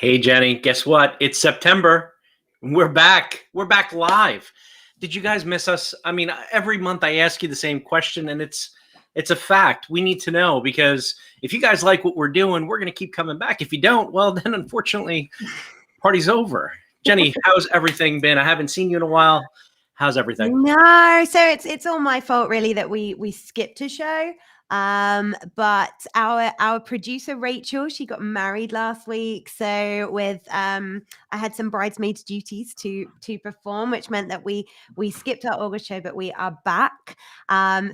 Hey, Jenny, guess what? It's September. We're back. We're back live. Did you guys miss us? I mean, every month I ask you the same question, and it's a fact. We need to know, because if you guys like what we're doing, we're going to keep coming back. If you don't, well, then unfortunately, party's over. Jenny, how's everything been? I haven't seen you in a while. How's everything? No, so it's all my fault really that we skipped a show. But our producer Rachel, she got married last week, so I had some bridesmaids duties to perform, which meant that we skipped our August show, but we are back.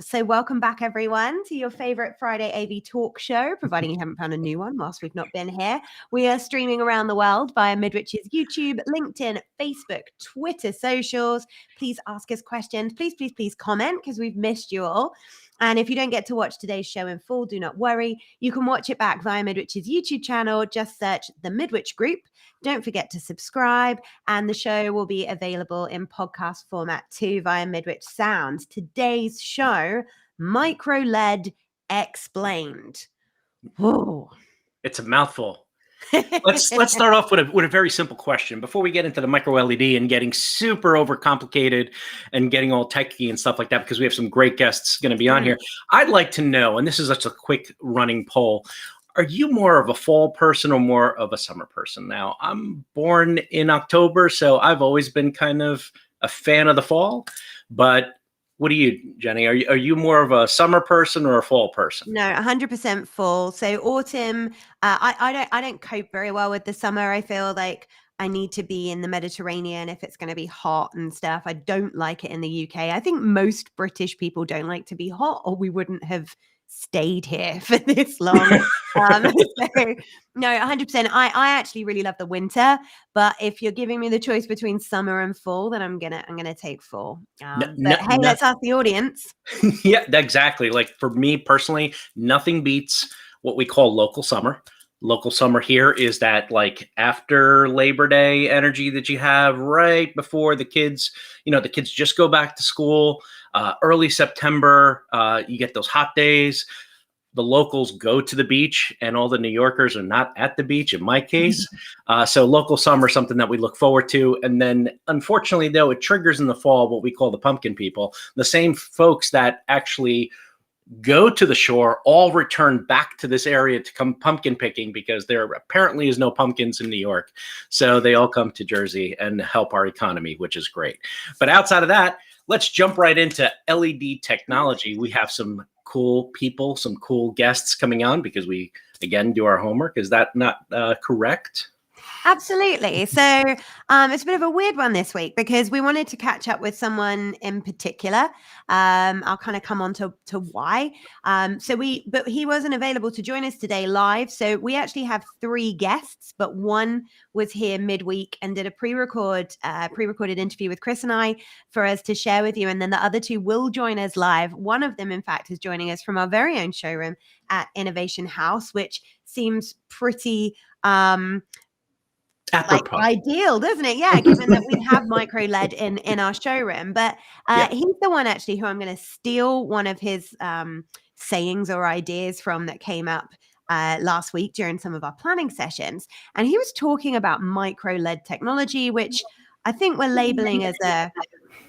So welcome back everyone to your favorite Friday AV talk show, providing you haven't found a new one whilst we've not been here. We are streaming around the world via Midwich's YouTube, LinkedIn, Facebook, Twitter socials. Please ask us questions. Please comment, because we've missed you all. And if you don't get to watch today's show in full, do not worry. You can watch it back via Midwich's YouTube channel. Just search the Midwich Group. Don't forget to subscribe. And the show will be available in podcast format too via Midwich Sound. Today's show, MicroLED Explained. Whoa. It's a mouthful. Let's start off with a very simple question before we get into the micro LED and getting super overcomplicated and getting all techy and stuff like that, because we have some great guests going to be on here. I'd like to know, and this is just a quick running poll, are you more of a fall person or more of a summer person? Now, I'm born in October, so I've always been kind of a fan of the fall, but what are you, Jenny? Are you more of a summer person or a fall person? No, 100% fall. So autumn, I don't cope very well with the summer. I feel like I need to be in the Mediterranean if it's going to be hot and stuff. I don't like it in the UK. I think most British people don't like to be hot, or we wouldn't have stayed here for this long. So no, 100%. I actually really love the winter, but if you're giving me the choice between summer and fall, then I'm gonna take fall. Let's ask the audience. Yeah, exactly. Like for me personally, nothing beats what we call local summer. Local summer here is that like after Labor Day energy that you have right before the kids just go back to school. Early September, you get those hot days. The locals go to the beach, and all the New Yorkers are not at the beach in my case. So local summer is something that we look forward to. And then unfortunately, though, it triggers in the fall what we call the pumpkin people. The same folks that actually go to the shore all return back to this area to come pumpkin picking, because there apparently is no pumpkins in New York. So they all come to Jersey and help our economy, which is great. But outside of that, let's jump right into LED technology. We have some cool people, some cool guests coming on, because we, again, do our homework. Is that not correct? Absolutely. So it's a bit of a weird one this week, because we wanted to catch up with someone in particular. I'll kind of come on to why. But he wasn't available to join us today live. So we actually have 3 guests, but one was here midweek and did a pre-recorded interview with Chris and I for us to share with you. And then the other 2 will join us live. One of them, in fact, is joining us from our very own showroom at Innovation House, which seems pretty ideal, doesn't it? Yeah, given that we have MicroLED in our showroom. But he's the one actually who I'm going to steal one of his sayings or ideas from that came up last week during some of our planning sessions. And he was talking about MicroLED technology, which I think we're labeling as a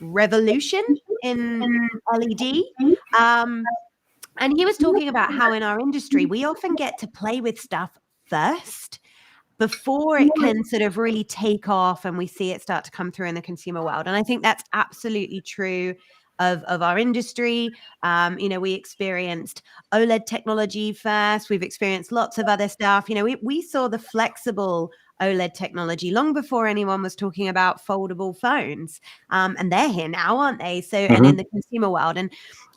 revolution in LED. And he was talking about how in our industry, we often get to play with stuff first before it can sort of really take off and we see it start to come through in the consumer world. And I think that's absolutely true of our industry. We experienced OLED technology first. We've experienced lots of other stuff. We saw the flexible OLED technology long before anyone was talking about foldable phones. And they're here now, aren't they? So, and in the consumer world.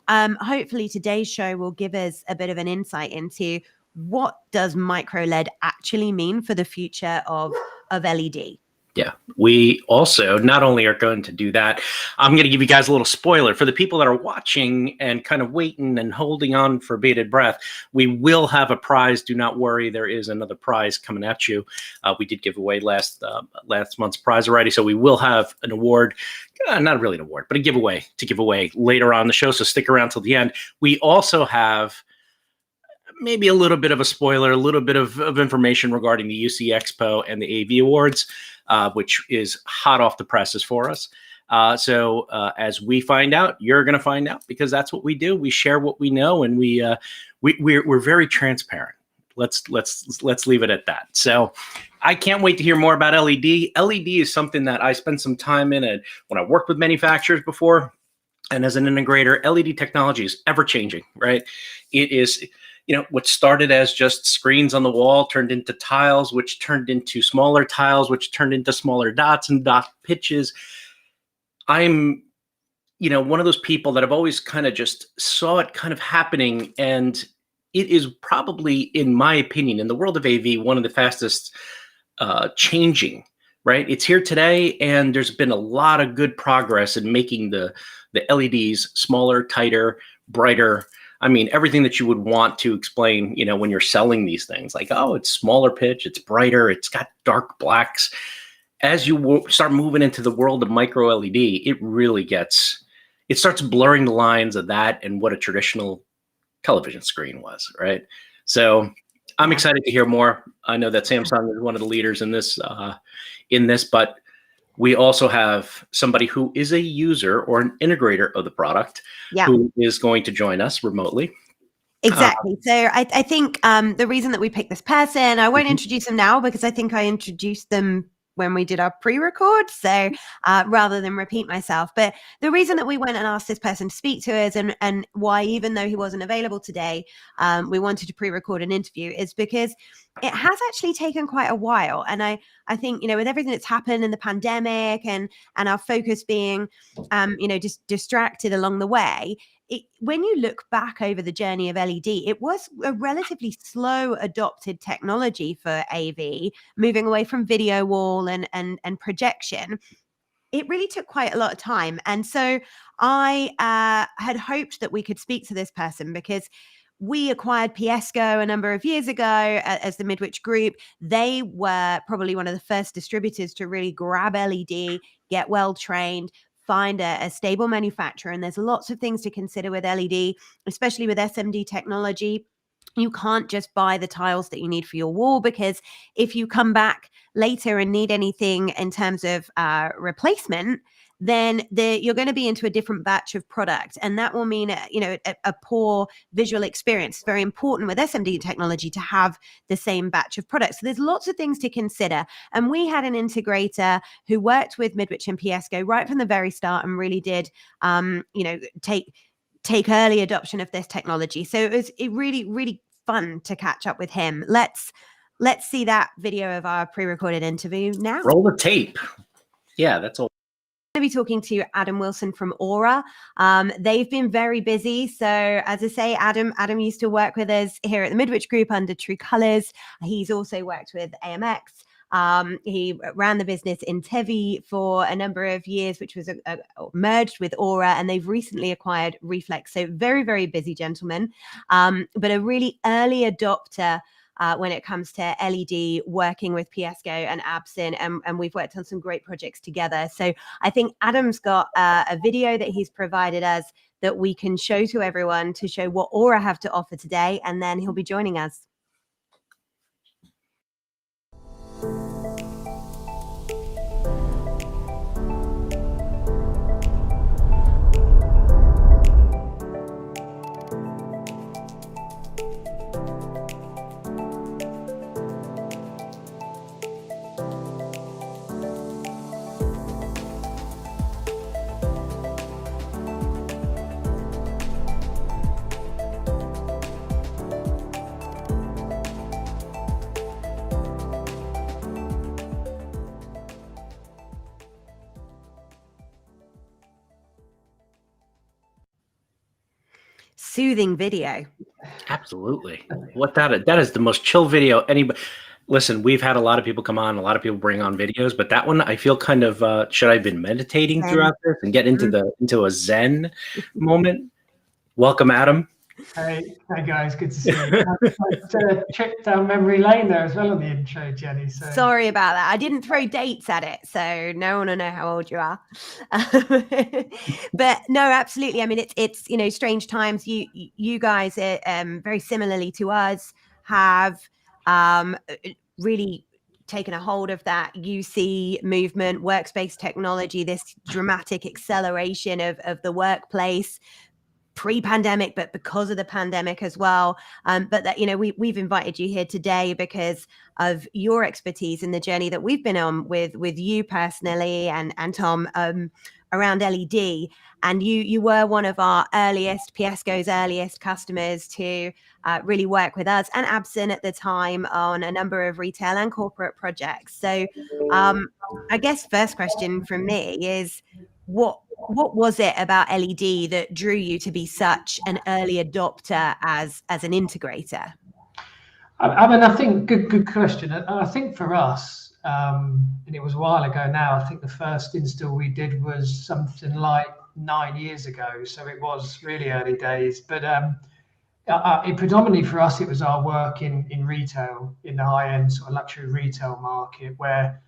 And hopefully today's show will give us a bit of an insight into what does MicroLED actually mean for the future of LED. Yeah, we also not only are going to do that, I'm going to give you guys a little spoiler for the people that are watching and kind of waiting and holding on for bated breath. We will have a prize. Do not worry. There is another prize coming at you. We did give away last month's prize already. So we will have an award, not really an award, but a giveaway to give away later on the show. So stick around till the end. We also have maybe a little bit of a spoiler, a little bit of information regarding the UCEXPO and the AV Awards, which is hot off the presses for us. So as we find out, you're going to find out, because that's what we do. We share what we know, and we're very transparent. Let's leave it at that. So I can't wait to hear more about LED. LED is something that I spent some time in when I worked with manufacturers before. And as an integrator, LED technology is ever changing, right? It is, what started as just screens on the wall turned into tiles, which turned into smaller tiles, which turned into smaller dots and dot pitches. I'm, one of those people that have always kind of just saw it kind of happening. And it is probably, in my opinion, in the world of AV, one of the fastest changing, right? It's here today, and there's been a lot of good progress in making the LEDs smaller, tighter, brighter. I mean, everything that you would want to explain, when you're selling these things, like, oh, it's smaller pitch, it's brighter, it's got dark blacks. As you start moving into the world of micro LED, it starts blurring the lines of that and what a traditional television screen was, right? So I'm excited to hear more. I know that Samsung is one of the leaders in this, but we also have somebody who is a user or an integrator of the product who is going to join us remotely. Exactly. So I think the reason that we picked this person, I won't introduce them now, because I think I introduced them when we did our pre-record, so rather than repeat myself. But the reason that we went and asked this person to speak to us, and why, even though he wasn't available today, we wanted to pre-record an interview, is because it has actually taken quite a while. And I think, with everything that's happened in the pandemic and our focus being, just distracted along the way, when you look back over the journey of LED, it was a relatively slow adopted technology for AV, moving away from video wall and projection. It really took quite a lot of time. And so I had hoped that we could speak to this person, because we acquired PSCo a number of years ago as the Midwich group. They were probably one of the first distributors to really grab LED, get well trained, find a stable manufacturer. And there's lots of things to consider with LED, especially with SMD technology. You can't just buy the tiles that you need for your wall, because if you come back later and need anything in terms of replacement, then you're going to be into a different batch of product, and that will mean a poor visual experience. It's very important with SMD technology to have the same batch of products. So there's lots of things to consider, and we had an integrator who worked with Midwich and PSCo right from the very start, and really did take early adoption of this technology. So it really fun to catch up with him. Let's see that video of our pre-recorded interview now. Roll the tape. Yeah, that's all. To be talking to Adam Wilson from Aura. They've been very busy. So as I say, Adam used to work with us here at the Midwich Group under True Colors. He's also worked with AMX. He ran the business in Tevi for a number of years, which was merged with Aura, and they've recently acquired Reflex. So very, very busy gentleman, but a really early adopter when it comes to LED, working with PSCo and Absin, and we've worked on some great projects together. So I think Adam's got a video that he's provided us that we can show to everyone to show what Aura have to offer today, and then he'll be joining us. Soothing video. Absolutely. That is the most chill video anybody. Listen, we've had a lot of people come on, a lot of people bring on videos, but that one I feel kind of should I have been meditating throughout this and get into a Zen moment? Welcome, Adam. Hey guys, good to see you. Trip down memory lane there as well on the intro, Jenny. So sorry about that. I didn't throw dates at it, so no one will know how old you are. But no, absolutely. I mean, it's strange times. You guys, very similarly to us, have really taken a hold of that UC movement, workspace technology, this dramatic acceleration of the workplace pre-pandemic, but because of the pandemic as well. But that, we've invited you here today because of your expertise in the journey that we've been on with you personally and Tom around LED. And you were one of our PSCo's earliest customers to really work with us and Absen at the time on a number of retail and corporate projects. So I guess first question from me is, what was it about LED that drew you to be such an early adopter as an integrator? I mean, I think good question. I think for us, and it was a while ago now, I think the first install we did was something like 9 years ago. So it was really early days. But predominantly for us, it was our work in retail, in the high-end sort of luxury retail market, where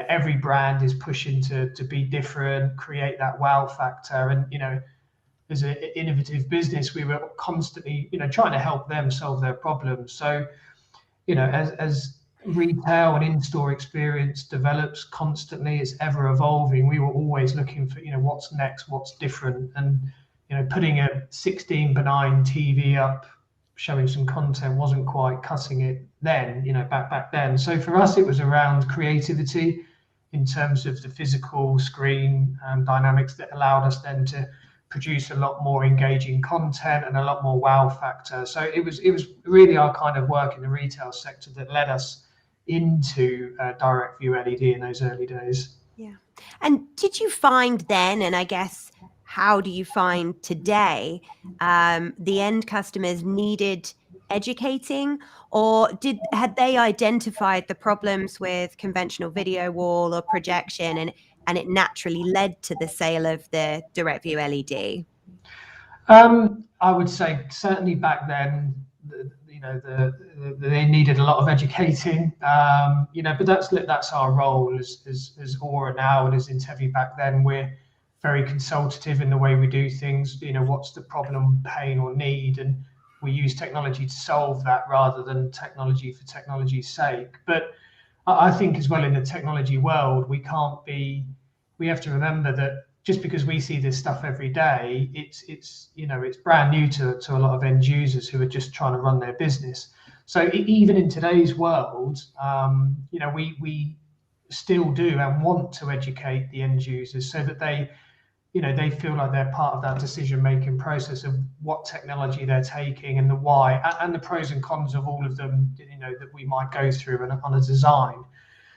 every brand is pushing to be different, create that wow factor. And as an innovative business, we were constantly trying to help them solve their problems. So as retail and in-store experience develops constantly, it's ever evolving. We were always looking for what's next, what's different. And putting a 16 benign TV up showing some content wasn't quite cutting it then, back then. So for us, it was around creativity in terms of the physical screen dynamics that allowed us then to produce a lot more engaging content and a lot more wow factor. So it was really our kind of work in the retail sector that led us into direct view LED in those early days. Yeah. And did you find then, and I guess how do you find today, the end customers needed educating, or had they identified the problems with conventional video wall or projection, and it naturally led to the sale of the direct view LED? I would say certainly back then, they needed a lot of educating, but that's our role as Aura now and as Intevi back then. We're very consultative in the way we do things. What's the problem, pain, or need, and we use technology to solve that rather than technology for technology's sake. But I think as well in the technology world, we have to remember that just because we see this stuff every day, it's brand new to a lot of end users who are just trying to run their business. So even in today's world, we still do and want to educate the end users so that they feel like they're part of that decision-making process of what technology they're taking and the why and the pros and cons of all of them, that we might go through on a design.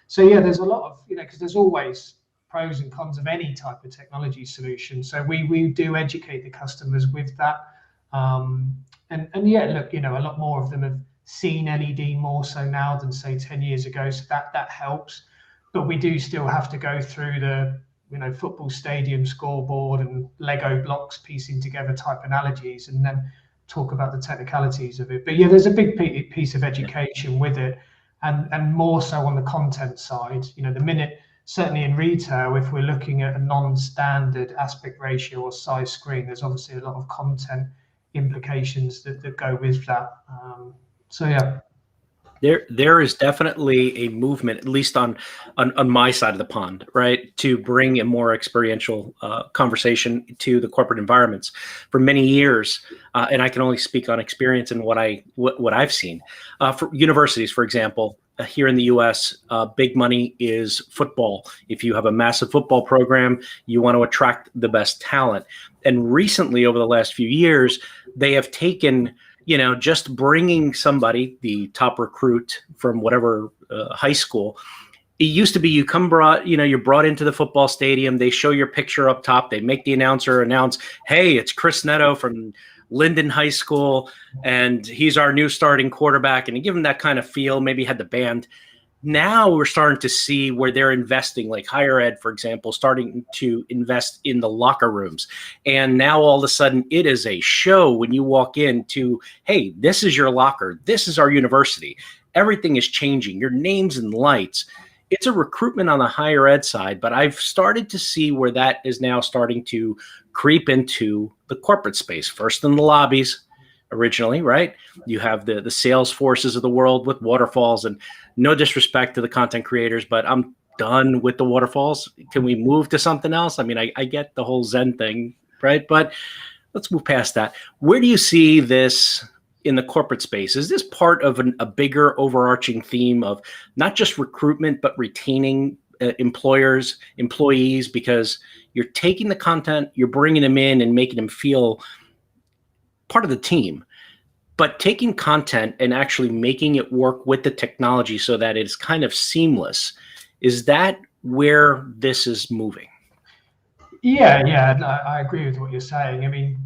So yeah, there's a lot of, because there's always pros and cons of any type of technology solution. So we do educate the customers with that. And yeah, look, a lot more of them have seen LED more so now than say 10 years ago. So that helps. But we do still have to go through the football stadium scoreboard and Lego blocks piecing together type analogies and then talk about the technicalities of it. But yeah, there's a big piece of education with it, and more so on the content side. The minute, certainly in retail, if we're looking at a non-standard aspect ratio or size screen, there's obviously a lot of content implications that go with that. So yeah. There is definitely a movement, at least on my side of the pond, right, to bring a more experiential conversation to the corporate environments. For many years, and I can only speak on experience and what I've seen. For universities, for example, here in the U.S., big money is football. If you have a massive football program, you want to attract the best talent. And recently, over the last few years, they have taken just bringing somebody, the top recruit from whatever high school. It used to be you're brought into the football stadium. They show your picture up top. They make the announcer announce, "Hey, it's Chris Neto from Linden High School, and he's our new starting quarterback." And you give him that kind of feel. Maybe had the band. now we're starting to see where they're investing, like higher ed, for example, starting to invest in the locker rooms. And now all of a sudden it is a show when you walk into, hey, this is your locker. This is our university. Everything is changing. Your names and lights. It's a recruitment on the higher ed side, but I've started to see where that is now starting to creep into the corporate space, first in the lobbies originally, right? You have the Salesforces of the world with waterfalls, and no disrespect to the content creators, but I'm done with the waterfalls. Can we move to something else? I mean, I get the whole Zen thing, right? But let's move past that. Where do you see this in the corporate space? Is this part of a bigger overarching theme of not just recruitment, but retaining employees, because you're taking the content, you're bringing them in and making them feel part of the team, but taking content and actually making it work with the technology so that it's kind of seamless. Is that where this is moving? Yeah, I agree with what you're saying. I mean,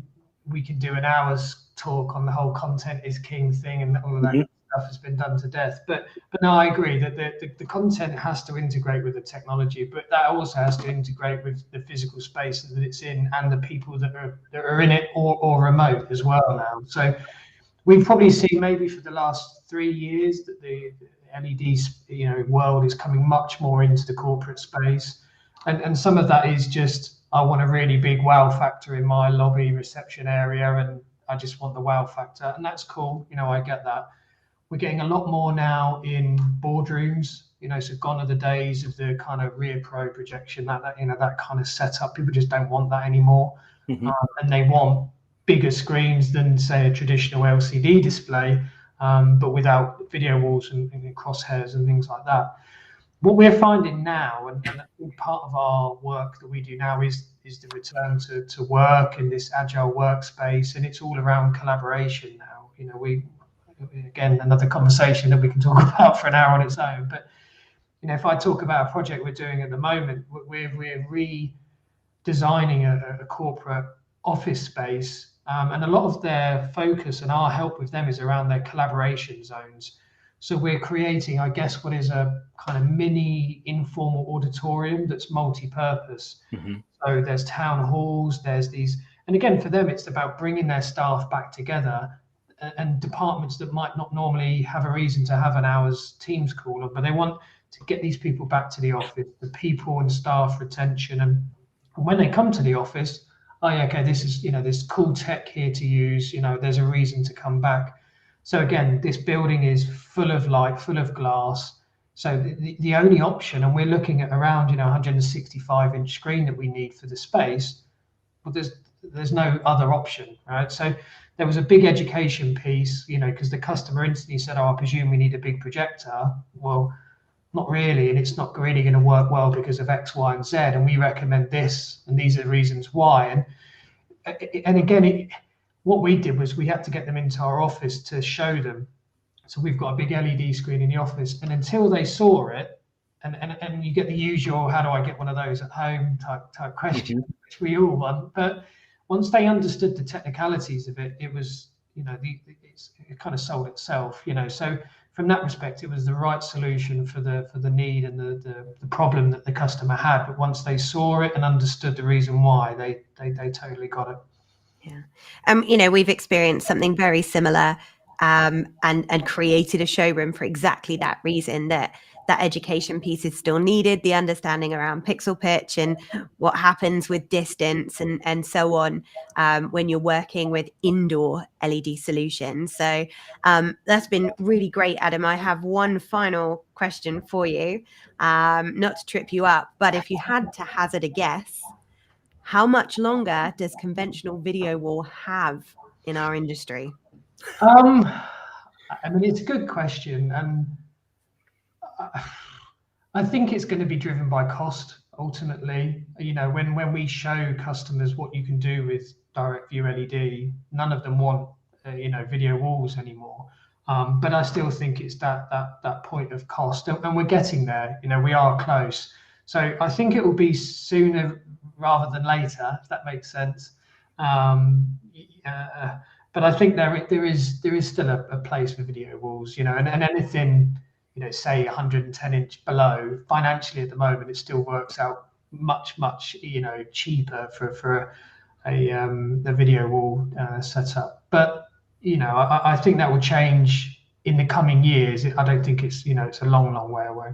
we could do an hour's talk on the whole content is king thing, and all of that stuff has been done to death. But no, I agree that the content has to integrate with the technology, but that also has to integrate with the physical space that it's in and the people that are in it, or remote as well now. So we've probably seen maybe for the last 3 years that the LED world is coming much more into the corporate space, and some of that is just, I want a really big wow factor in my lobby reception area, and I just want the wow factor, and that's cool. I get that. We're getting a lot more now in boardrooms. So gone are the days of the kind of rear pro projection, that kind of setup. People just don't want that anymore, and they want bigger screens than, say, a traditional LCD display, but without video walls and crosshairs and things like that. What we're finding now, and a big part of our work that we do now is the return to work in this agile workspace, and it's all around collaboration now. Again, another conversation that we can talk about for an hour on its own. But if I talk about a project we're doing at the moment, we're redesigning a corporate office space, and a lot of their focus and our help with them is around their collaboration zones. So we're creating, I guess, what is a kind of mini informal auditorium that's multi-purpose. So there's town halls, there's these, and again, for them, it's about bringing their staff back together, and departments that might not normally have a reason to have an hour's Teams call, but they want to get these people back to the office, the people and staff retention. And when they come to the office, oh yeah, okay, this is, there's cool tech here to use, there's a reason to come back. So again, this building is full of light, full of glass. So the only option, and we're looking at around 165-inch screen that we need for the space, but there's no other option, right? So there was a big education piece, because the customer instantly said, oh, I presume we need a big projector. Well, not really, and it's not really going to work well because of X, Y, and Z, and we recommend this, and these are the reasons why. And again, what we did was we had to get them into our office to show them. So we've got a big LED screen in the office, and until they saw it, and you get the usual, how do I get one of those at home type question, which we all want. But once they understood the technicalities of it, it was, it kind of sold itself, So from that respect, it was the right solution for the need and the problem that the customer had. But once they saw it and understood the reason why, they totally got it. Yeah. We've experienced something very similar, and created a showroom for exactly that reason, that education piece is still needed, the understanding around pixel pitch and what happens with distance and so on, when you're working with indoor LED solutions. So that's been really great, Adam. I have one final question for you, not to trip you up, but if you had to hazard a guess, how much longer does conventional video wall have in our industry? I mean, it's a good question, and I think it's going to be driven by cost ultimately. When we show customers what you can do with direct view LED, none of them want video walls anymore. But I still think it's that point of cost, and we're getting there. We are close. So I think it will be sooner rather than later, if that makes sense. But I think there is still a place for video walls, and anything, say 110 inch below, financially at the moment, it still works out much cheaper for a video wall setup. But I think that will change in the coming years. I don't think it's it's a long way away.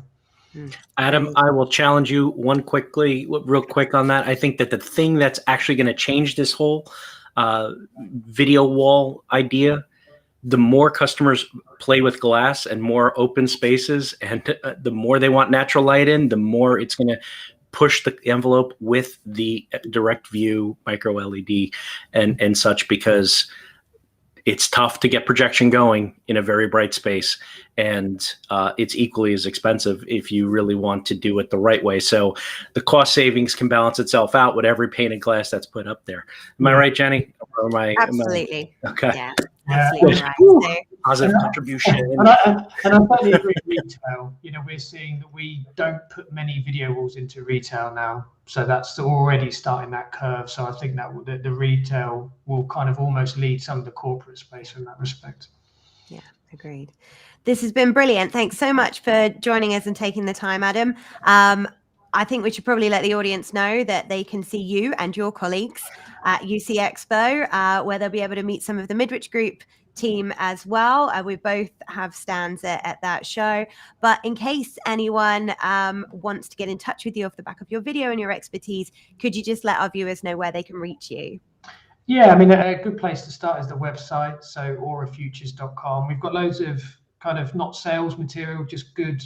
Adam, I will challenge you real quick on that. I think that the thing that's actually going to change this whole video wall idea, the more customers play with glass and more open spaces, and the more they want natural light in, the more it's going to push the envelope with the direct view micro LED and such, because it's tough to get projection going in a very bright space, and it's equally as expensive if you really want to do it the right way. So the cost savings can balance itself out with every painted glass that's put up there. Am I right, Jenny? Or Absolutely. Okay. Yeah, absolutely right. So, positive contribution. And I totally agree with retail. We're seeing that we don't put many video walls into retail now. So that's already starting that curve. So I think that the retail will kind of almost lead some of the corporate space in that respect. Yeah, agreed. This has been brilliant. Thanks so much for joining us and taking the time, Adam. I think we should probably let the audience know that they can see you and your colleagues at UCEXPO, where they'll be able to meet some of the Midiwch Group team as well. We both have stands at that show. But in case anyone wants to get in touch with you off the back of your video and your expertise, could you just let our viewers know where they can reach you? Yeah, I mean, a good place to start is the website, so aurafutures.com. We've got loads of kind of not sales material, just good,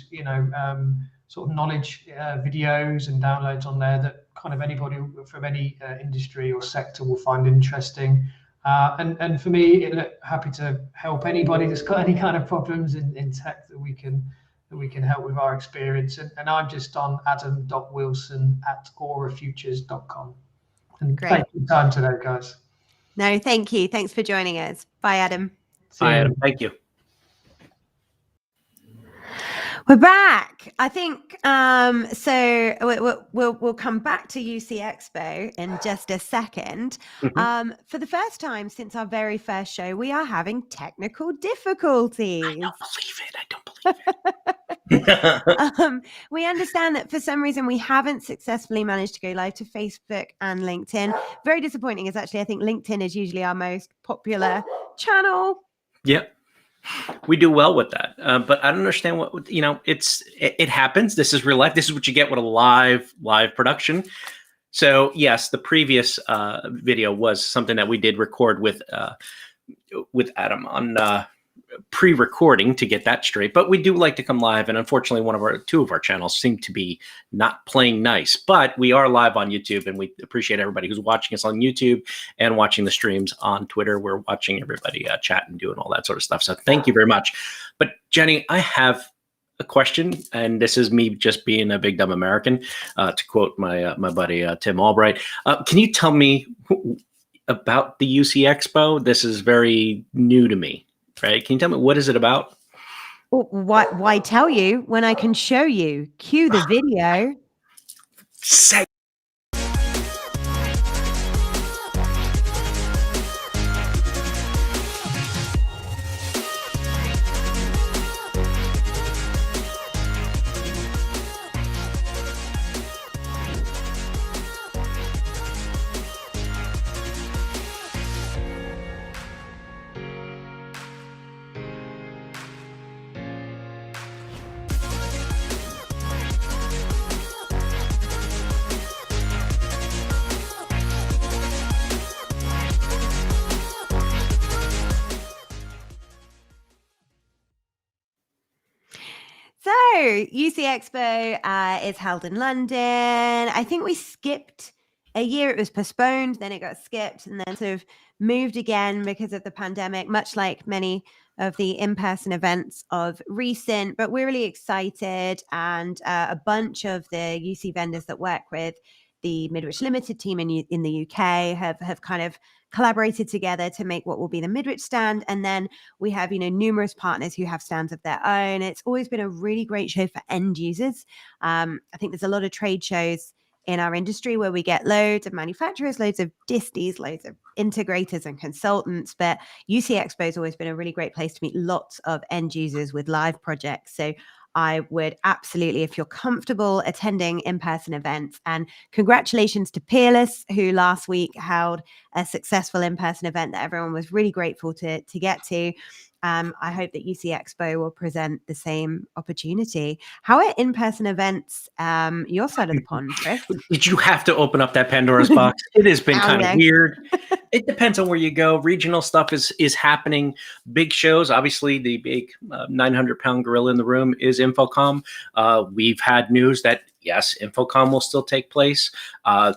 sort of knowledge videos and downloads on there that kind of anybody from any industry or sector will find interesting. And for me, happy to help anybody that's got any kind of problems in tech that we can help with our experience. And I'm just on adam.wilson@aurafutures.com. And Great. thank you for your time today, guys. No, thank you. Thanks for joining us. Bye, Adam. Bye, Adam. Thank you. We're back. I think so. We'll come back to UCEXPO in just a second. For the first time since our very first show, we are having technical difficulties. I don't believe it. We understand that for some reason we haven't successfully managed to go live to Facebook and LinkedIn. Very disappointing, is actually I think LinkedIn is usually our most popular channel. Yep. We do well with that, but I don't understand what it happens. This is real life. This is what you get with a live production. So yes, the previous video was something that we did record with Adam on pre-recording to get that straight. But we do like to come live, and unfortunately, two of our channels seem to be not playing nice. But we are live on YouTube, and we appreciate everybody who's watching us on YouTube and watching the streams on Twitter. We're watching everybody chat and doing all that sort of stuff. So thank you very much. But Jenny, I have a question, and this is me just being a big dumb American, to quote my buddy Tim Albright. Can you tell me about the UCEXPO? This is very new to me. Right? Can you tell me what is it about? Well, why tell you when I can show you? Cue the video. Say. So UCEXPO is held in London. I think we skipped a year. It was postponed, then it got skipped, and then sort of moved again because of the pandemic, much like many of the in-person events of recent. But we're really excited, and a bunch of the UC vendors that work with the Midiwch Limited team in the UK have kind of collaborated together to make what will be the Midiwch stand. And then we have, numerous partners who have stands of their own. It's always been a really great show for end users. I think there's a lot of trade shows in our industry where we get loads of manufacturers, loads of disties, loads of integrators and consultants, but UCEXPO has always been a really great place to meet lots of end users with live projects. So I would absolutely, if you're comfortable attending in-person events, and congratulations to Peerless, who last week held a successful in-person event that everyone was really grateful to get to. I hope that UCEXPO will present the same opportunity. How are in-person events your side of the pond, Chris? Did you have to open up that Pandora's box? It has been kind of weird. It depends on where you go. Regional stuff is happening. Big shows, obviously, the big 900-pound gorilla in the room is Infocom. We've had news that, yes, Infocom will still take place,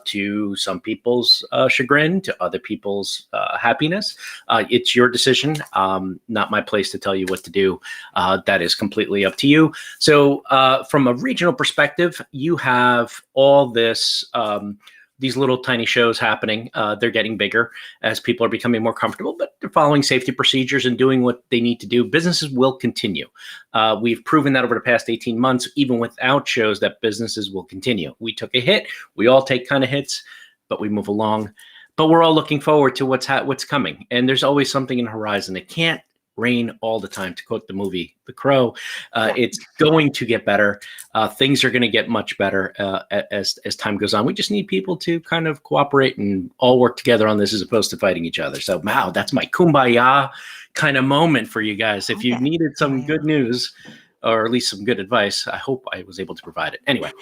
to some people's chagrin, to other people's happiness. It's your decision, not my place to tell you what to do. That is completely up to you. So from a regional perspective, you have all this, these little tiny shows happening. They're getting bigger as people are becoming more comfortable, but they're following safety procedures and doing what they need to do. Businesses will continue. We've proven that over the past 18 months, even without shows, that businesses will continue. We took a hit. We all take kind of hits, but we move along. But we're all looking forward to what's coming. And there's always something in the horizon. It can't rain all the time, to quote the movie The Crow. It's going to get better. Things are going to get much better as time goes on. We just need people to kind of cooperate and all work together on this as opposed to fighting each other. So, wow, that's my kumbaya kind of moment for you guys. If you needed some good news, or at least some good advice, I hope I was able to provide it. Anyway.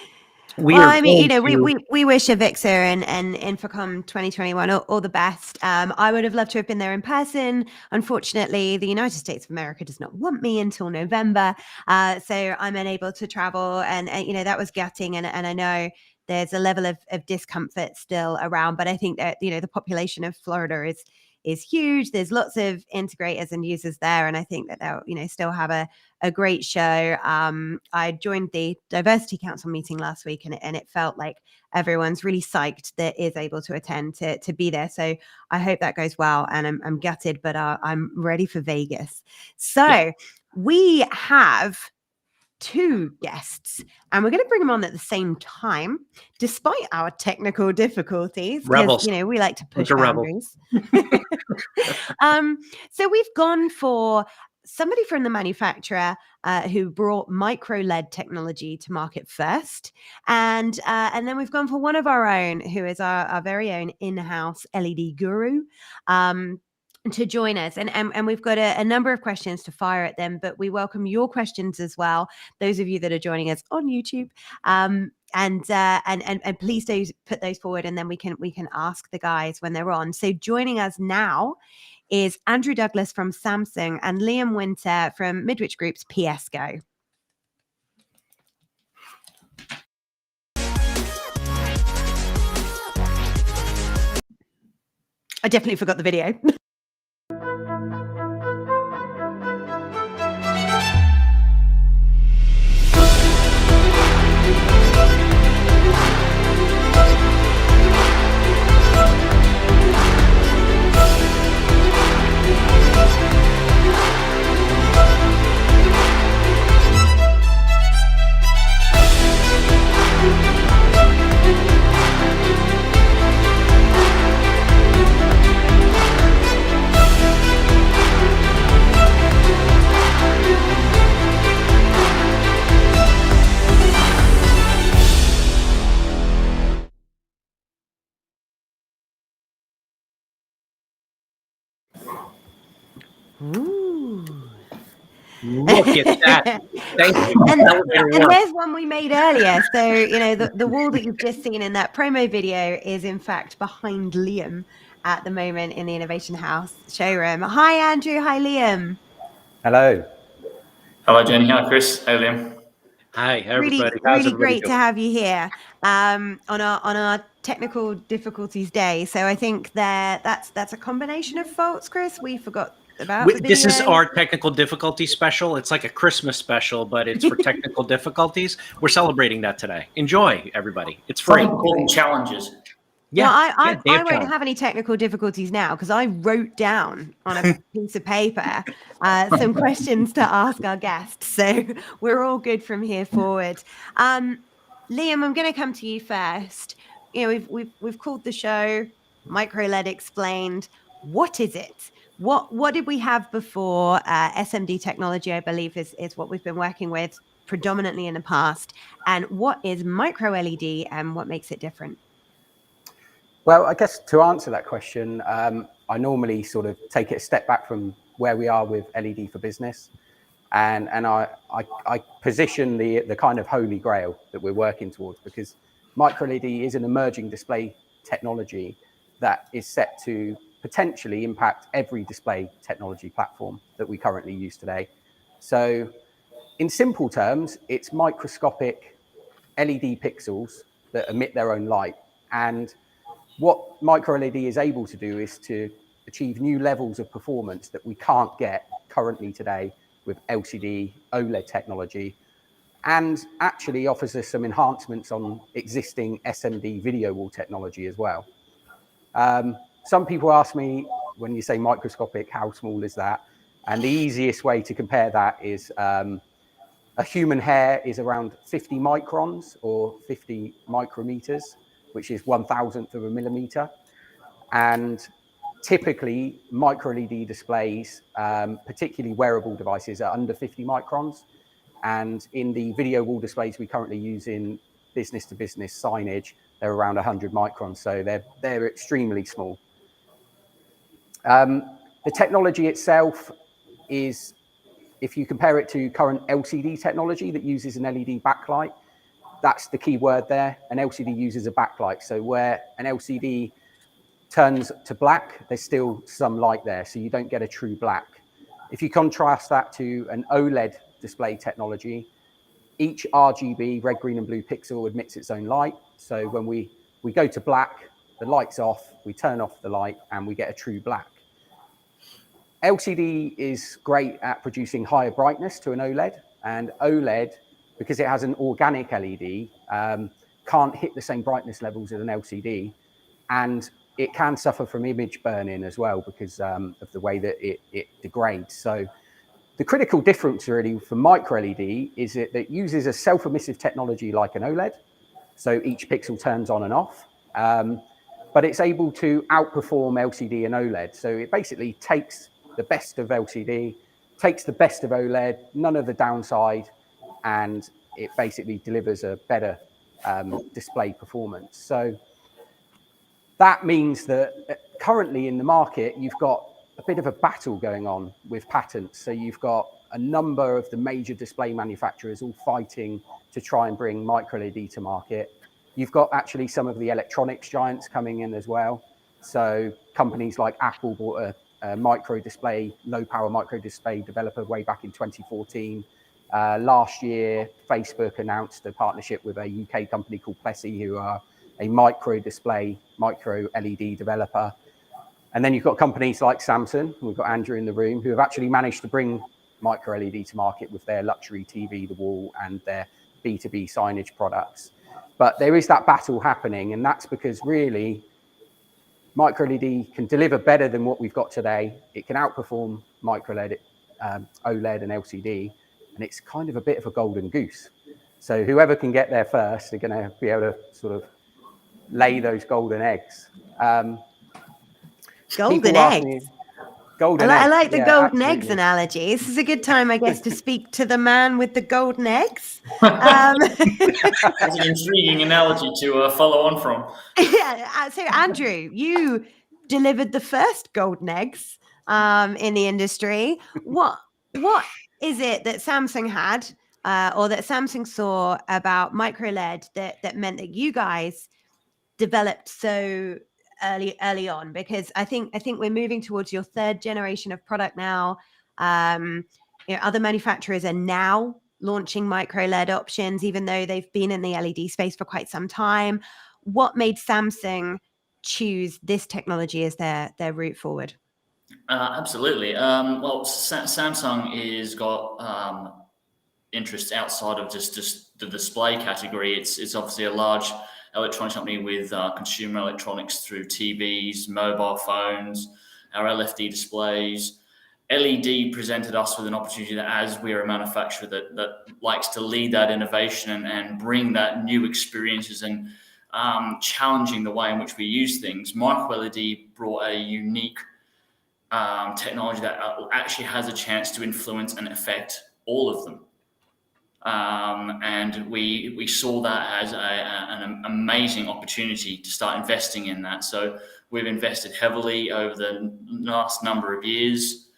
We wish Avixa and Infocom 2021 all the best. I would have loved to have been there in person. Unfortunately, the United States of America does not want me until November, so I'm unable to travel. And that was gutting. And I know there's a level of discomfort still around, but I think that the population of Florida is huge. There's lots of integrators and users there, and I think that they'll still have a great show. I joined the Diversity Council meeting last week, and it felt like everyone's really psyched that is able to attend to be there. So I hope that goes well, and I'm gutted, but I'm ready for Vegas. So we have two guests, and we're going to bring them on at the same time, despite our technical difficulties. Rebels. We like to push boundaries. So we've gone for somebody from the manufacturer who brought MicroLED technology to market first, and then we've gone for one of our own, who is our very own in-house LED guru, to join us. And we've got a number of questions to fire at them, but we welcome your questions as well, those of you that are joining us on YouTube. And please do put those forward, and then we can ask the guys when they're on. So joining us now is Andrew Douglas from Samsung and Liam Winter from Midwich Group's PSCo. I definitely forgot the video. Ooh. Look at that. Thank you. And there's one we made earlier. So, the wall that you've just seen in that promo video is in fact behind Liam at the moment in the Innovation House showroom. Hi, Andrew. Hi, Liam. Hello. Hello, Jenny. Hi, Chris. Hi, Liam. Hi, everybody. Really great to have you here on our technical difficulties day. So I think that's a combination of faults, Chris. We forgot about the video. This is our technical difficulty special. It's like a Christmas special, but it's for technical difficulties. We're celebrating that today. Enjoy, everybody. It's free. Challenges. Yeah, I won't have any technical difficulties now because I wrote down on a piece of paper some questions to ask our guests. So we're all good from here forward. Liam, I'm going to come to you first. We've called the show MicroLED Explained. What is it? What did we have before? SMD technology, I believe, is what we've been working with. predominantly in the past? And what is micro LED and what makes it different? Well, I guess to answer that question, I normally sort of take it a step back from where we are with LED for business. And I position the kind of holy grail that we're working towards, because micro LED is an emerging display technology that is set to potentially impact every display technology platform that we currently use today. So in simple terms, it's microscopic LED pixels that emit their own light. And what micro LED is able to do is to achieve new levels of performance that we can't get currently today with LCD OLED technology, and actually offers us some enhancements on existing SMD video wall technology as well. Some people ask me, when you say microscopic, how small is that? And the easiest way to compare that is a human hair is around 50 microns or 50 micrometers, which is 1,000th of a millimeter. And typically, micro LED displays, particularly wearable devices, are under 50 microns. And in the video wall displays we currently use in business-to-business signage, they're around 100 microns. So they're extremely small. The technology itself is, if you compare it to current LCD technology that uses an LED backlight, that's the key word there. An LCD uses a backlight. So where an LCD turns to black, there's still some light there, so you don't get a true black. If you contrast that to an OLED display technology, each RGB, red, green, and blue pixel emits its own light. So when we go to black, the light's off, we turn off the light, and we get a true black. LCD is great at producing higher brightness to an OLED, and OLED, because it has an organic LED, can't hit the same brightness levels as an LCD, and it can suffer from image burn-in as well because of the way that it degrades. So the critical difference really for micro LED is that it uses a self-emissive technology like an OLED, so each pixel turns on and off, but it's able to outperform LCD and OLED. So it basically takes the best of LCD, takes the best of OLED, none of the downside, and it basically delivers a better display performance. So that means that currently in the market, you've got a bit of a battle going on with patents. So you've got a number of the major display manufacturers all fighting to try and bring micro LED to market. You've got actually some of the electronics giants coming in as well. So companies like Apple bought a micro display, low power micro display developer way back in 2014. Last year, Facebook announced a partnership with a UK company called PSCo, who are a micro display, micro LED developer. And then you've got companies like Samsung, we've got Andrew in the room, who have actually managed to bring micro LED to market with their luxury TV, the wall, and their B2B signage products. But there is that battle happening, and that's because really micro LED can deliver better than what we've got today. It can outperform micro LED, OLED and LCD, and it's kind of a bit of a golden goose. So whoever can get there first are going to be able to sort of lay those golden eggs. Golden eggs. I like the golden absolutely. eggs analogy. This is a good time, I guess, to speak to the man with the golden eggs. That's an intriguing analogy to follow on from. Yeah. So, Andrew, you delivered the first golden eggs in the industry. What is it that Samsung had or that Samsung saw about MicroLED that meant that you guys developed so early on? Because I think we're moving towards your third generation of product now. Other manufacturers are now launching micro LED options, even though they've been in the LED space for quite some time. What made Samsung choose this technology as their route forward? Absolutely. Well, Samsung is got interests outside of just the display category. It's obviously a large electronics company with consumer electronics through TVs, mobile phones, our LFD displays. LED presented us with an opportunity that, as we're a manufacturer that likes to lead that innovation and bring that new experiences and challenging the way in which we use things, MicroLED brought a unique technology that actually has a chance to influence and affect all of them. And we saw that as an amazing opportunity to start investing in that. So we've invested heavily over the last number of years.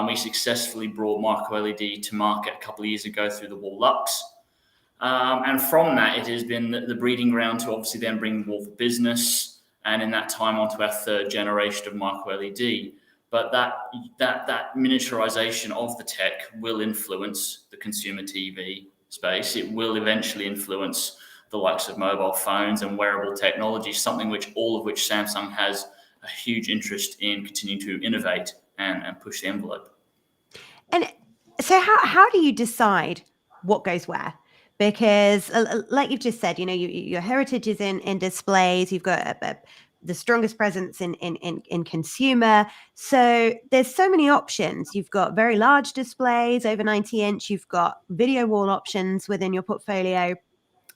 We successfully brought MicroLED to market a couple of years ago through the Wall Lux. And from that, it has been the breeding ground to obviously then bring Wall for Business, and in that time onto our third generation of MicroLED. But that miniaturization of the tech will influence the consumer TV space. It will eventually influence the likes of mobile phones and wearable technology, something which Samsung has a huge interest in continuing to innovate and push the envelope. And so how do you decide what goes where? Because like you've just said, you know, your heritage is in displays. You've got the strongest presence in consumer. So there's so many options. You've got very large displays, over 90-inch. You've got video wall options within your portfolio.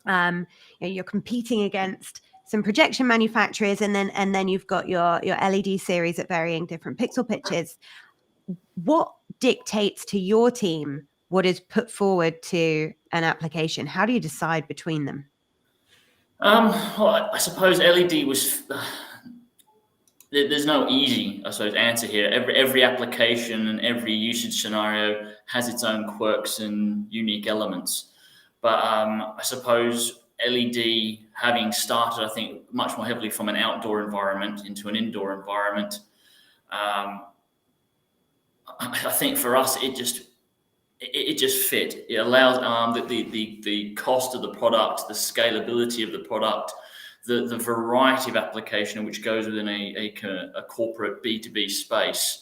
You know, you're competing against some projection manufacturers, and then you've got your LED series at varying different pixel pitches. What dictates to your team what is put forward to an application? How do you decide between them? Well, I suppose LED was. There's no easy, I suppose, answer here. Every application and every usage scenario has its own quirks and unique elements. But I suppose LED, having started, I think, much more heavily from an outdoor environment into an indoor environment, I think for us it just fit. It allows the cost of the product, the scalability of the product, the variety of application which goes within a corporate B2B space.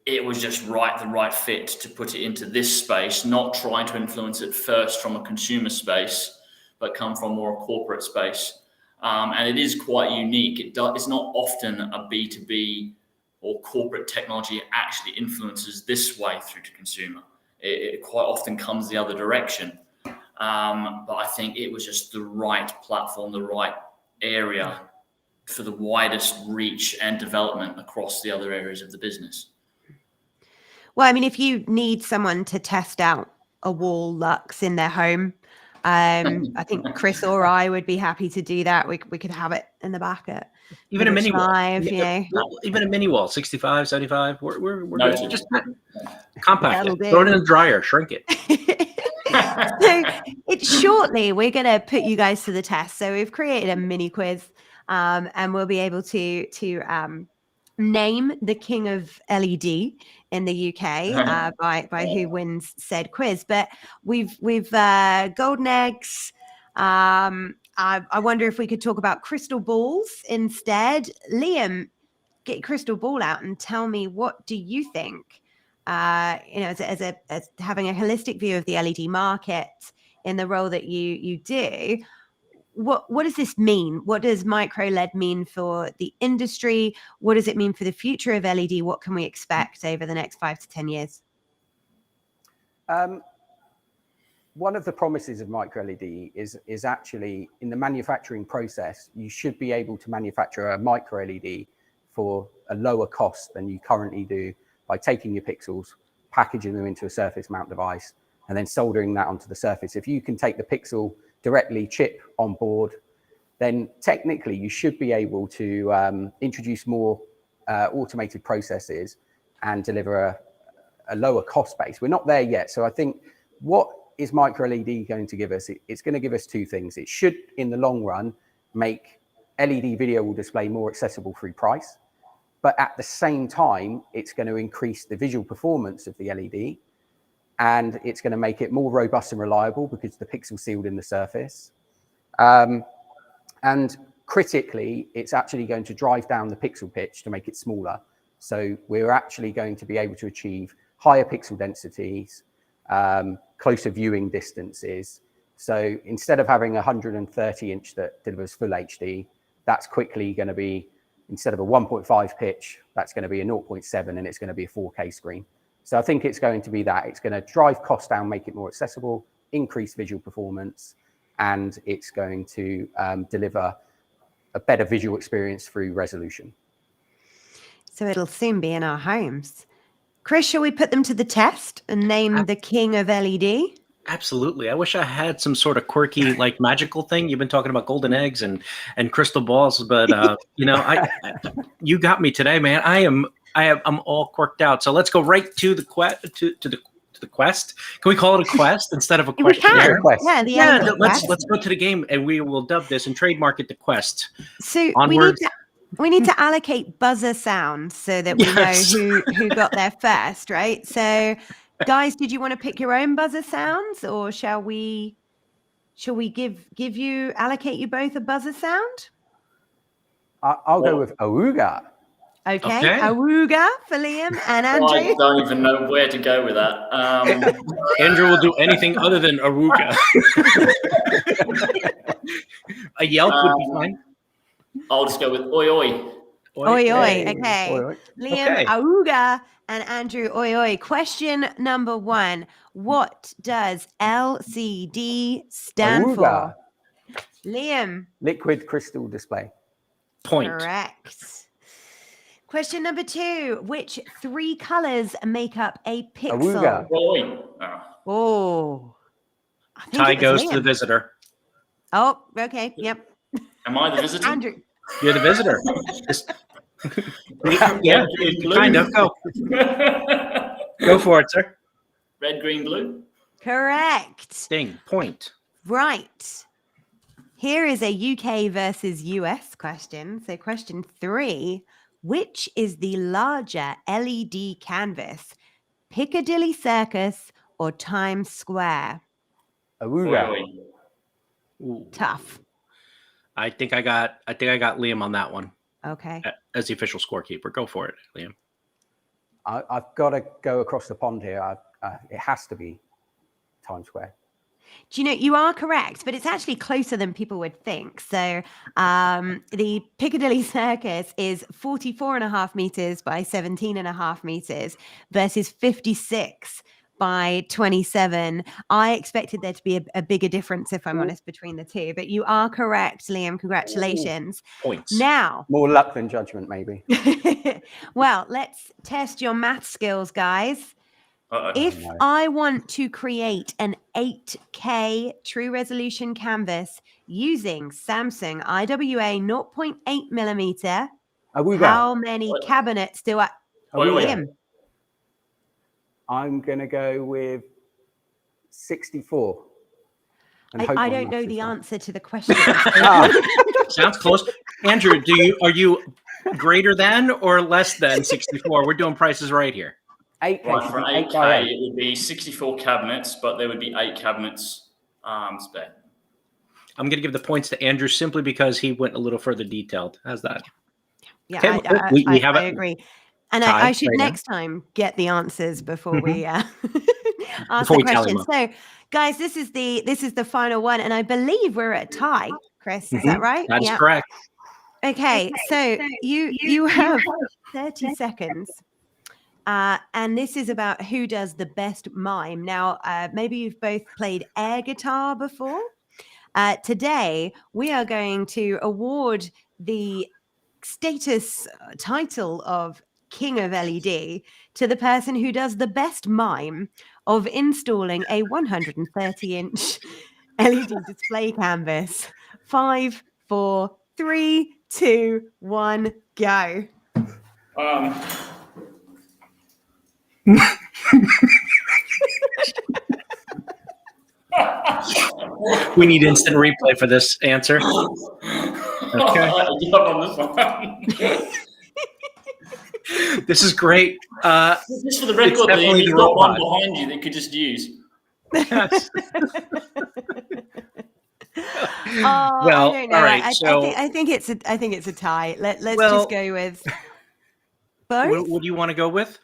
It was just the right fit to put it into this space, not trying to influence it first from a consumer space, but come from more a corporate space. And it is quite unique. It's not often a B2B or corporate technology actually influences this way through to consumer. It quite often comes the other direction. But I think it was just the right platform, the right area for the widest reach and development across the other areas of the business. Well, I mean, if you need someone to test out a Wall Lux in their home, I think Chris or I would be happy to do that. We could have it in the back at even a mini wall, live, you know. Even a mini wall, 65, 75. We're No, just compact That'll it, throw it in the dryer, shrink it. So shortly we're going to put you guys to the test. So we've created a mini quiz, and we'll be able to name the king of LED in the UK by who wins said quiz. But we've golden eggs. I wonder if we could talk about crystal balls instead. Liam, get your crystal ball out and tell me, what do you think? You know, as having a holistic view of the LED market in the role that you do, what does this mean? What does MicroLED mean for the industry? What does it mean for the future of LED? What can we expect over the next 5 to 10 years? One of the promises of MicroLED is actually in the manufacturing process, you should be able to manufacture a MicroLED for a lower cost than you currently do by taking your pixels, packaging them into a surface mount device, and then soldering that onto the surface. If you can take the pixel directly chip on board, then technically you should be able to introduce more automated processes and deliver a lower cost base. We're not there yet. So I think what is MicroLED going to give us? It's going to give us two things. It should, in the long run, make LED video wall display more accessible through price. But at the same time, it's going to increase the visual performance of the LED, and it's going to make it more robust and reliable because the pixel sealed in the surface. And critically, it's actually going to drive down the pixel pitch to make it smaller. So we're actually going to be able to achieve higher pixel densities, closer viewing distances. So instead of having a 130-inch that delivers full HD, that's quickly going to be, instead of a 1.5 pitch, that's going to be a 0.7, and it's going to be a 4K screen. So I think it's going to be that. It's going to drive costs down, make it more accessible, increase visual performance, and it's going to deliver a better visual experience through resolution. So it'll soon be in our homes. Chris, shall we put them to the test and name the king of LED? Absolutely. I wish I had some sort of quirky, like magical thing. You've been talking about golden eggs and crystal balls, but you know, you got me today, man. I'm all quirked out. So let's go right to the quest. Can we call it a quest instead of a questionnaire? Yeah, let's go to the game, and we will dub this and trademark it the quest. So Onwards. we need to allocate buzzer sounds so that we know who got there first, right? So, guys, did you want to pick your own buzzer sounds, or shall we allocate you both a buzzer sound? I'll go with Awooga. Okay. Awooga for Liam and Andrew. I don't even know where to go with that. Andrew will do anything other than Awooga. A yelp would be fine. I'll just go with oi oi. Oi oi. Okay. Oi, oi. Liam, Awooga, and Andrew, oi oi. Question number 1. What does LCD stand Awooga. for? Liam. Liquid crystal display. Point. Correct. Question number 2. Which 3 colors make up a pixel? Awooga. Oi. Oh. I think Tie it was goes to Liam. the visitor. Oh, okay. Yep. Am I the visitor? Andrew. You're the visitor. Yeah, kind of. Go for it, sir. Red, green, blue. Correct. Ding. Point. Right. Here is a UK versus US question. So question 3. Which is the larger LED canvas? Piccadilly Circus or Times Square? Awooga. Oi, oi. Ooh. Tough. I think I got Liam on that one Okay. as the official scorekeeper. Go for it, Liam. I've got to go across the pond here. It has to be Times Square. Do you know, you are correct, but it's actually closer than people would think. So the Piccadilly Circus is 44.5 meters by 17.5 meters versus 56 by 27. I expected there to be a bigger difference, if I'm honest, between the two. But you are correct, Liam. Congratulations. Points. Now, More luck than judgment, maybe. well, let's test your math skills, guys. Uh-oh. If I want to create an 8K true resolution canvas using Samsung IWA 0.8 millimeter, Awooga. how many cabinets do I? Awooga. I'm going to go with 64. And hope I my don't maths know is the right. answer to the question. Sounds close. Andrew, are you greater than or less than 64? We're doing prices right here. 8K. Right, should for be 8 by 8K, 8. it would be 64 cabinets, but there would be 8 cabinets spare. I'm going to give the points to Andrew simply because he went a little further detailed. How's that? Yeah, Okay, we have I it. agree. And Tie I should right now. next time get the answers before we ask Before the we tally question. them So, guys, this is the final one, and I believe we're at a tie. Chris, is that right? That is Yeah. correct. Okay, so you have 30 seconds. And this is about who does the best mime. Now, maybe you've both played air guitar before. Today, we are going to award the status title of King of LED to the person who does the best mime of installing a 130-inch LED display canvas. 5, 4, 3, 2, 1, go. We need instant replay for this answer. Okay. This is great. Just for the record, definitely you've the got one robot. behind you that you could just use. Yes. Well, I don't know. all right. I think it's a tie. Let's just go with both. What do you want to go with?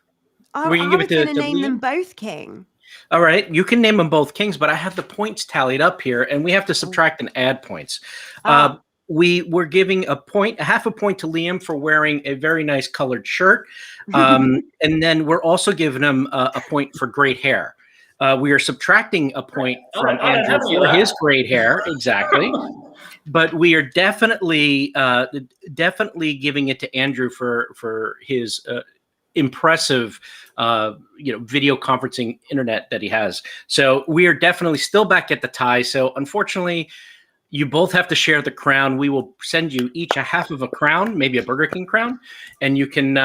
I we can was give it going to to name Liam? them both king. All right, you can name them both kings, but I have the points tallied up here, and we have to subtract and add points. We were giving a half a point to Liam for wearing a very nice colored shirt, and then we're also giving him a point for great hair. We are subtracting a point from Andrew for his great hair, exactly. But we are definitely giving it to Andrew for his impressive video conferencing internet that he has. So we are definitely still back at the tie. So unfortunately, you both have to share the crown. We will send you each a half of a crown, maybe a Burger King crown, and you can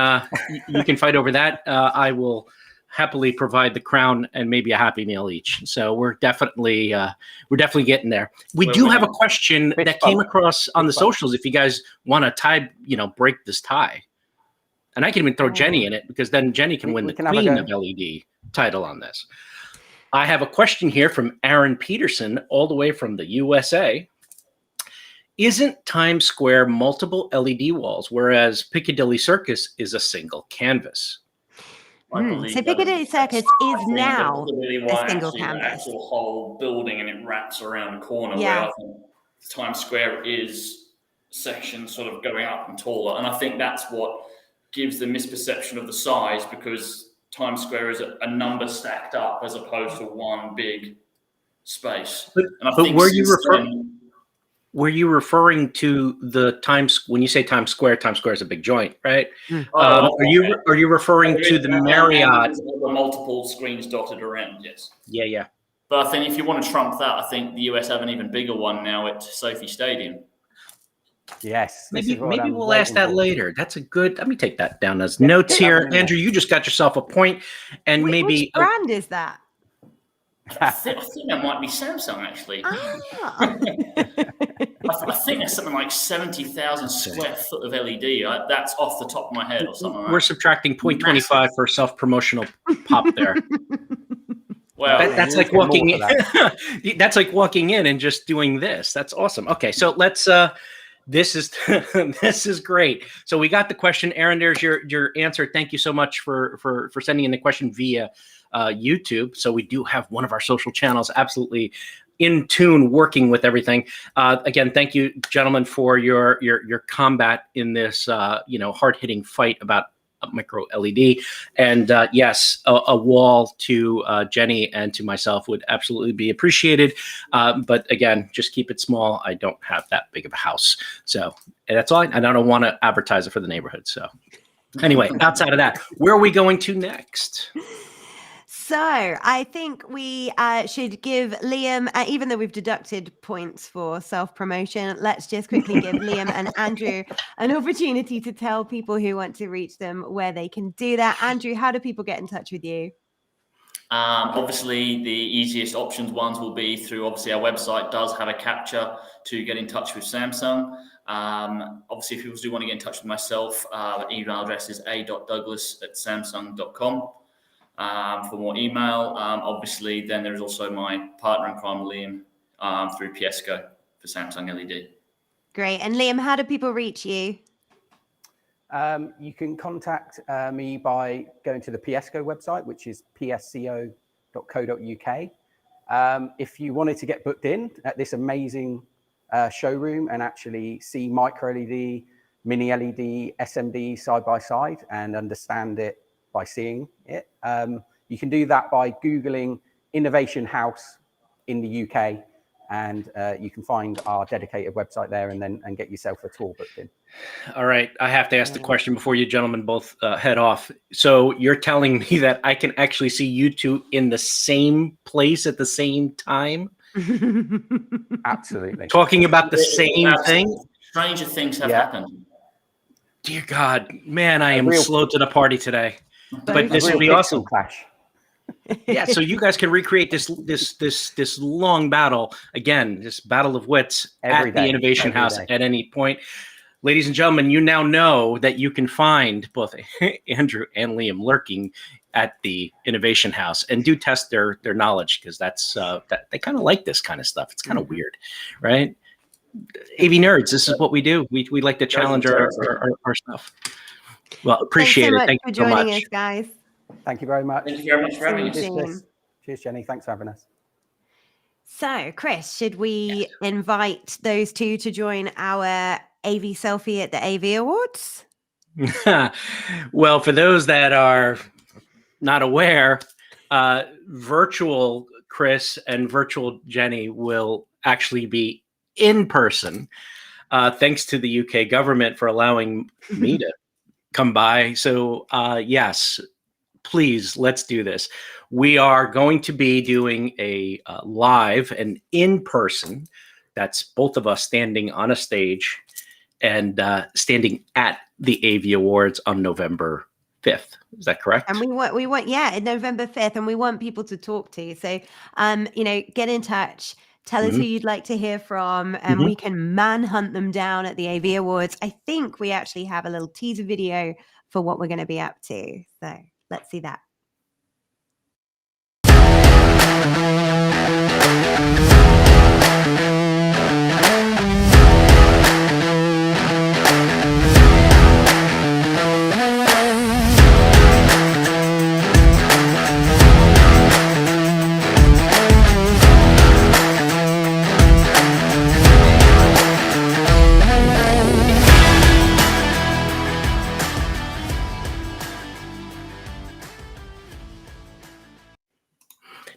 fight over that. I will happily provide the crown and maybe a Happy Meal each. So we're definitely getting there. We do have a question that came across on the socials. If you guys want to break this tie, and I can even throw Jenny in it, because then Jenny can win the Queen of LED title on this. I have a question here from Aaron Peterson, all the way from the USA. Isn't Times Square multiple LED walls, whereas Piccadilly Circus is a single canvas? So Piccadilly Circus is now a single canvas. The actual whole building, and it wraps around the corner, where I think Times Square is section sort of going up and taller. And I think that's what gives the misperception of the size, because Times Square is a number stacked up as opposed to one big space. But were you referring to the Times, when you say Times Square is a big joint, right? Are you referring to the Marriott? The multiple screens dotted around, yes. Yeah. But I think if you want to trump that, I think the US have an even bigger one now at Sophie Stadium. Yes. Maybe we'll ask that later. That's a good, let me take that down as notes here. Andrew, you just got yourself a point. And which brand is that? I think that might be Samsung, actually. I think there's something like 70,000 square foot of LED. That's off the top of my head or something like that. We're subtracting 0.25 for self-promotional pop there. Well, that's like walking in. That's like walking in and just doing this. That's awesome. Okay, so let's this is great. So we got the question. Aaron, there's your answer. Thank you so much for sending in the question via YouTube. So we do have one of our social channels absolutely in tune, working with everything. Again, thank you, gentlemen, for your combat in this hard-hitting fight about micro LED. And yes, a wall to Jenny and to myself would absolutely be appreciated. But again, just keep it small. I don't have that big of a house, so that's all. I don't want to advertise it for the neighborhood. So anyway, outside of that, where are we going to next? So I think we should give Liam, even though we've deducted points for self-promotion, let's just quickly give Liam and Andrew an opportunity to tell people who want to reach them where they can do that. Andrew, how do people get in touch with you? Obviously, the easiest ones will be through, obviously, our website does have a capture to get in touch with Samsung. Obviously, if people do want to get in touch with myself, email address is a.douglas@samsung.com. For more email, obviously, then there's also my partner in crime, Liam, through PSCo for Samsung LED. Great. And Liam, how do people reach you? You can contact me by going to the PSCo website, which is psco.co.uk. If you wanted to get booked in at this amazing showroom and actually see micro LED, mini LED, SMD side by side and understand it by seeing it, you can do that by Googling Innovation House in the UK, and you can find our dedicated website there and get yourself a tour booked in. All right. I have to ask the question before you gentlemen both head off. So you're telling me that I can actually see you two in the same place at the same time? Absolutely. Talking about the same thing? Stranger things have happened. Dear God, man, I am slow to the party today. But this would be awesome. Clash. Yeah, so you guys can recreate this long battle again, this battle of wits at the Innovation House at any point. Ladies and gentlemen, you now know that you can find both Andrew and Liam lurking at the Innovation House, and do test their knowledge, because that's that they kind of like this kind of stuff. It's kind of weird, right? AV nerds, this is what we do. We like to challenge our stuff. Well, appreciate it. Thank you so much for joining us, guys. Thank you very much. Thank you very much for having us. Cheers, Jenny. Thanks for having us. So, Chris, should we invite those two to join our AV selfie at the AV Awards? Well, for those that are not aware, virtual Chris and virtual Jenny will actually be in person, thanks to the UK government for allowing me to come by. So yes, please, let's do this. We are going to be doing a live and in person. That's both of us standing on a stage and standing at the AV Awards on November 5th. Is that correct? And we want, yeah, November 5th, and we want people to talk to. So, get in touch. Tell us who you'd like to hear from, and we can manhunt them down at the AV Awards. I think we actually have a little teaser video for what we're going to be up to. So let's see that.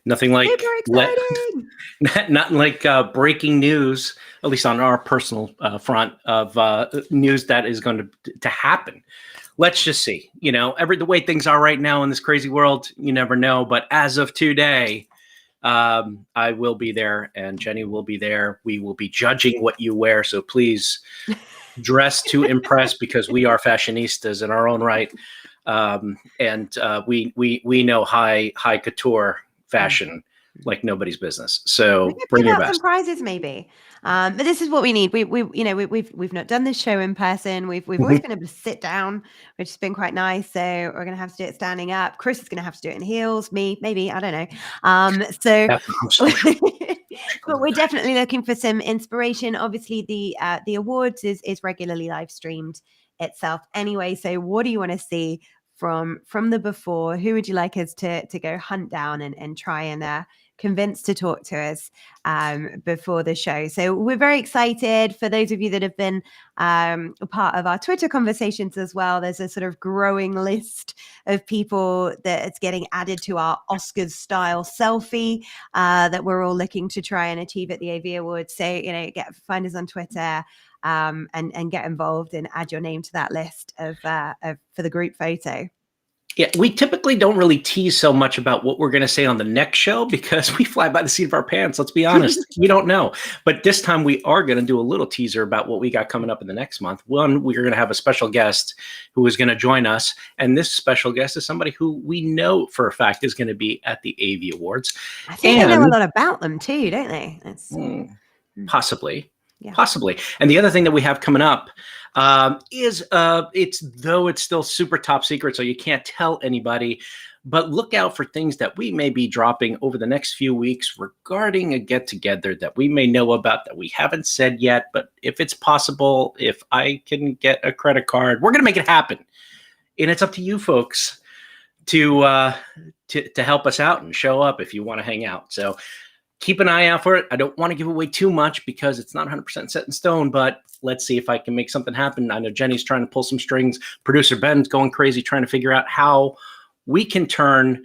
Nothing like nothing like breaking news, at least on our personal front of news that is going to happen. Let's just see. The way things are right now in this crazy world, you never know. But as of today, I will be there, and Jenny will be there. We will be judging what you wear, so please dress to impress, because we are fashionistas in our own right, and we know high couture fashion like nobody's business. So bring your best. Some prizes maybe. But this is what we need. We've not done this show in person. We've always been able to sit down, which has been quite nice. So we're going to have to do it standing up. Chris is going to have to do it in heels. Me, maybe, I don't know. But we're definitely looking for some inspiration. Obviously, the awards is regularly live streamed itself anyway. So what do you want to see from the before? Who would you like us to go hunt down and try and convince to talk to us before the show? So we're very excited. For those of you that have been a part of our Twitter conversations as well, there's a sort of growing list of people that's getting added to our Oscars style selfie that we're all looking to try and achieve at the AV Awards. So, find us on Twitter and get involved and add your name to that list for the group photo. Yeah, we typically don't really tease so much about what we're going to say on the next show, because we fly by the seat of our pants. Let's be honest. We don't know. But this time we are going to do a little teaser about what we got coming up in the next month. One, we're going to have a special guest who is going to join us. And this special guest is somebody who we know for a fact is going to be at the AV Awards. I think they know a lot about them too, don't they? Possibly. Yeah. Possibly. And the other thing that we have coming up is it's still super top secret, so you can't tell anybody, but look out for things that we may be dropping over the next few weeks regarding a get-together that we may know about that we haven't said yet. But if it's possible, if I can get a credit card, we're going to make it happen. And it's up to you folks to help us out and show up if you want to hang out. So keep an eye out for it. I don't want to give away too much because it's not 100% set in stone, but let's see if I can make something happen. I know Jenny's trying to pull some strings. Producer Ben's going crazy trying to figure out how we can turn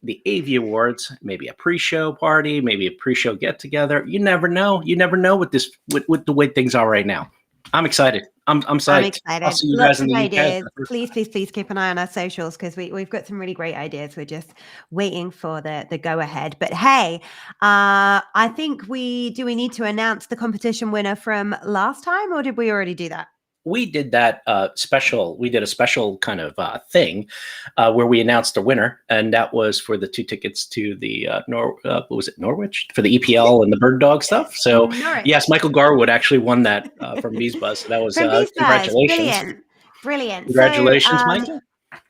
the AV Awards, maybe a pre-show party, maybe a pre-show get-together. You never know. You never know with the way things are right now. I'm excited. I'm psyched. I'm excited. I'll see you Lots guys in of the ideas. UK. Please keep an eye on our socials, because we've got some really great ideas. We're just waiting for the go ahead. But hey, I think we need to announce the competition winner from last time, or did we already do that? We did that special. We did a special kind of thing where we announced a winner, and that was for the 2 tickets to the what was it, Norwich, for the EPL and the Bird Dog stuff. So Norwich. Yes, Michael Garwood actually won that from BeesBuzz. So that was congratulations. Brilliant. Congratulations, so, Michael.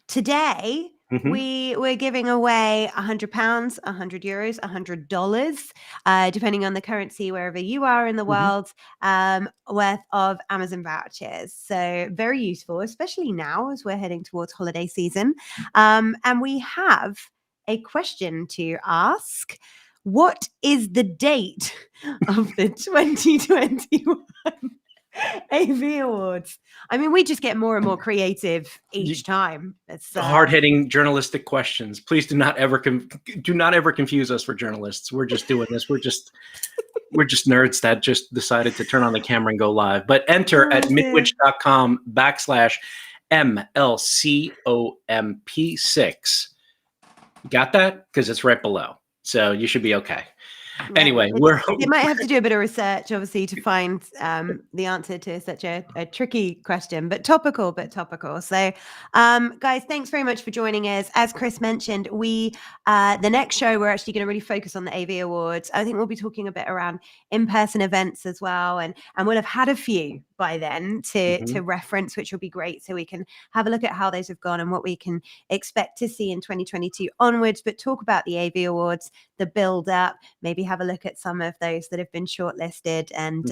Today we're giving away £100, €100, $100, depending on the currency wherever you are in the world, worth of Amazon vouchers. So very useful, especially now as we're heading towards holiday season. And we have a question to ask. What is the date of the 2021 AV Awards? I mean, we just get more and more creative each time. It's hard-hitting journalistic questions. Please do not ever confuse us for journalists. We're just doing this. We're just nerds that just decided to turn on the camera and go live. But enter at midwich.com/ MLCOMP6. Got that? Because it's right below. So you should be okay. Right. Anyway, They might have to do a bit of research, obviously, to find the answer to such a tricky question, but topical. So, guys, thanks very much for joining us. As Chris mentioned, the next show, we're actually going to really focus on the AV Awards. I think we'll be talking a bit around in-person events as well, and we'll have had a few by then to reference, which will be great. So we can have a look at how those have gone and what we can expect to see in 2022 onwards, but talk about the AV Awards, the build up, maybe have a look at some of those that have been shortlisted and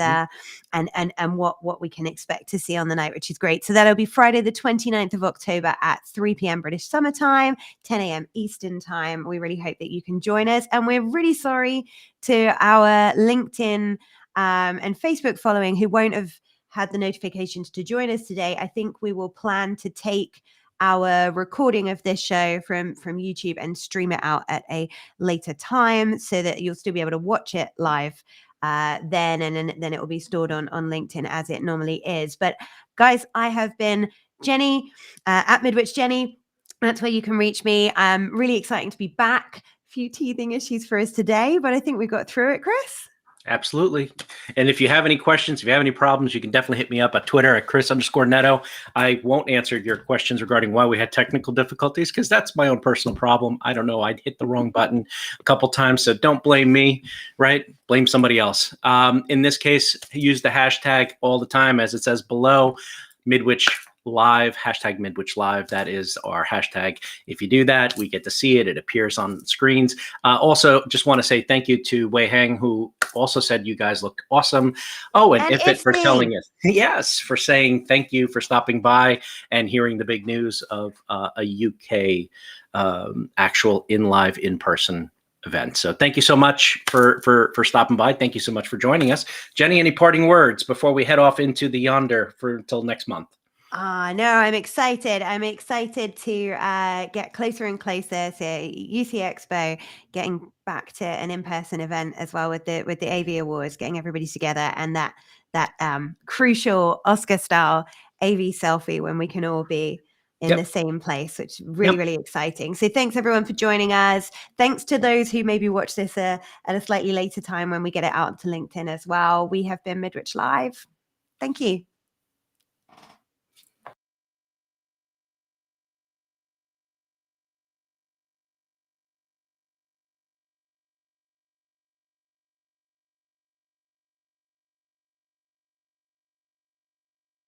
what we can expect to see on the night, which is great. So that'll be Friday, the 29th of October at 3 p.m. British Summer Time, 10 a.m. Eastern Time. We really hope that you can join us. And we're really sorry to our LinkedIn and Facebook following who won't have had the notifications to join us today. I think we will plan to take our recording of this show from YouTube and stream it out at a later time so that you'll still be able to watch it live then, and then it will be stored on LinkedIn as it normally is. But guys, I have been Jenny at Midwich Jenny. That's where you can reach me. Really exciting to be back. A few teething issues for us today, but I think we got through it, Chris. Absolutely. And if you have any questions, if you have any problems, you can definitely hit me up at Twitter at Chris_Netto. I won't answer your questions regarding why we had technical difficulties because that's my own personal problem. I don't know. I'd hit the wrong button a couple times. So don't blame me, right? Blame somebody else. In this case, use the hashtag all the time, as it says below, Midwich Live, hashtag Midwich Live. That is our hashtag. If you do that, we get to see it. It appears on screens. Also, just want to say thank you to Wei Hang, who also said you guys looked awesome. Oh, and Ifit for telling us. Yes, for saying thank you for stopping by and hearing the big news of a UK actual in-person event. So thank you so much for stopping by. Thank you so much for joining us. Jenny, any parting words before we head off into the yonder until next month? No, I'm excited. I'm excited to get closer and closer to UCEXPO, getting back to an in-person event as well with the AV Awards, getting everybody together, and that crucial Oscar-style AV selfie when we can all be in the same place, which is really, really exciting. So thanks everyone for joining us. Thanks to those who maybe watch this at a slightly later time when we get it out to LinkedIn as well. We have been Midwich Live. Thank you.